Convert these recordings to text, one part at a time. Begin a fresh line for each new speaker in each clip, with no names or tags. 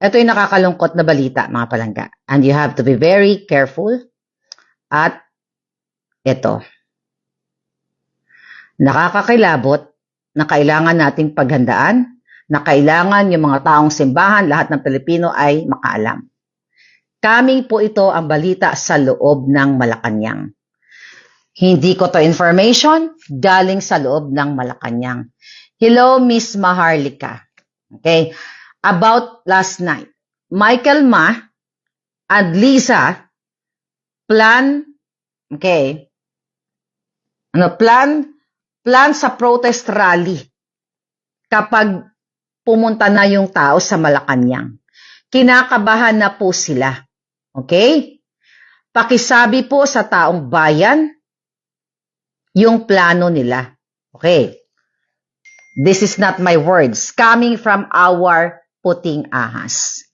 Ito yung nakakalungkot na balita, mga palangga. And you have to be very careful. At ito, nakakakilabot na kailangan nating paghandaan, na kailangan yung mga taong simbahan, lahat ng Pilipino ay makaalam. Coming po ito ang balita sa loob ng Malacanang. Hindi ko to information, galing sa loob ng Malacanang. Hello, Miss Maharlika. Okay? About last night, Michael Ma and Lisa plan sa protest rally kapag pumunta na yung tao sa Malacanang. Kinakabahan na po sila. Okay? Pakisabi po sa taong bayan yung plano nila. Okay? This is not my words. Coming from our puting ahas.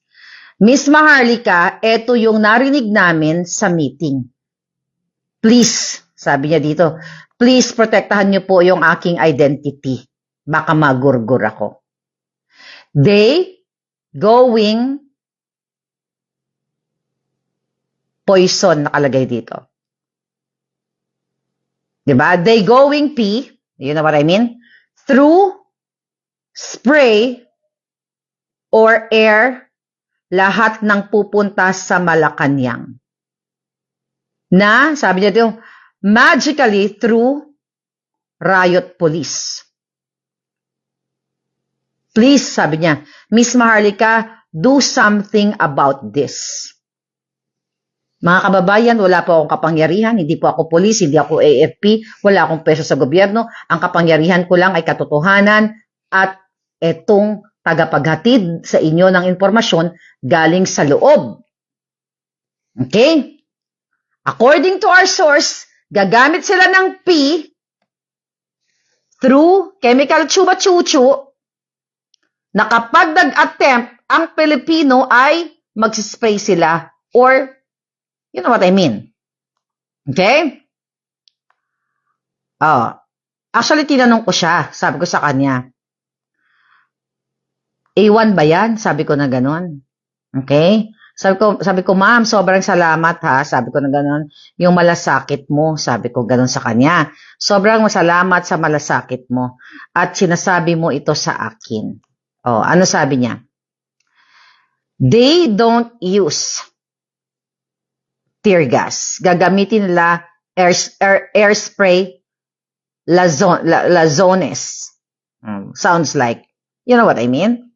Miss Maharlika, ito yung narinig namin sa meeting. Please, sabi niya dito, please protektahan niyo po yung aking identity. Baka magurgur ako. They going poison nakalagay dito. Diba? They going pee, you know what I mean? Through spray or air, lahat ng pupunta sa Malacanang. Na, sabi niya dito, magically through riot police. Please, sabi niya, Miss Maharlika, do something about this. Mga kababayan, wala po akong kapangyarihan, hindi po ako pulis, hindi ako AFP, wala akong peso sa gobyerno. Ang kapangyarihan ko lang ay katotohanan at etong tagapaghatid sa inyo ng impormasyon galing sa loob. Okay? According to our source, gagamit sila ng P through chemical chuba-chuchu na kapag nag-attempt ang Pilipino ay magsispray sila or you know what I mean. Okay? Actually, tinanong ko siya. Sabi ko sa kanya, A1 ba yan? Sabi ko na ganon. Okay? Sabi ko, ma'am, sobrang salamat ha. Sabi ko na ganon. Yung malasakit mo, sabi ko ganon sa kanya. Sobrang masalamat sa malasakit mo. At sinasabi mo ito sa akin. Ano sabi niya? They don't use tear gas. Gagamitin nila air spray lazones. Sounds like, you know what I mean?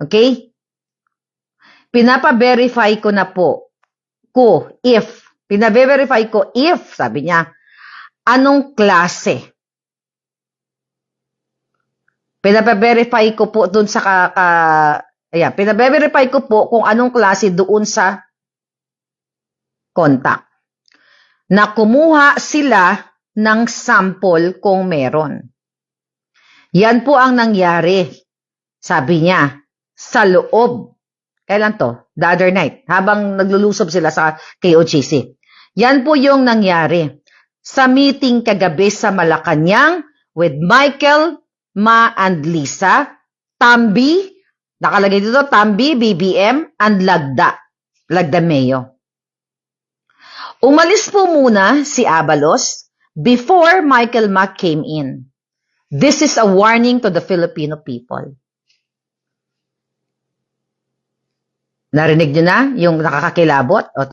Okay? Pinapa-verify ko na po if, sabi niya, anong klase? Pinapa-verify ko po dun sa pinapa-verify ko po kung anong klase doon sa contact. Na kumuha sila ng sample kung meron. Yan po ang nangyari, sabi niya, sa loob. Kailan to? The other night, habang naglulusob sila sa KOGC. Yan po yung nangyari sa meeting kagabi sa Malacanang with Michael, Ma, and Lisa, Tambi, nakalagay dito, Tambi, BBM, and Lagdameo. Umalis po muna si Abalos before Michael Mac came in. This is a warning to the Filipino people. Narinig nyo na yung nakakakilabot?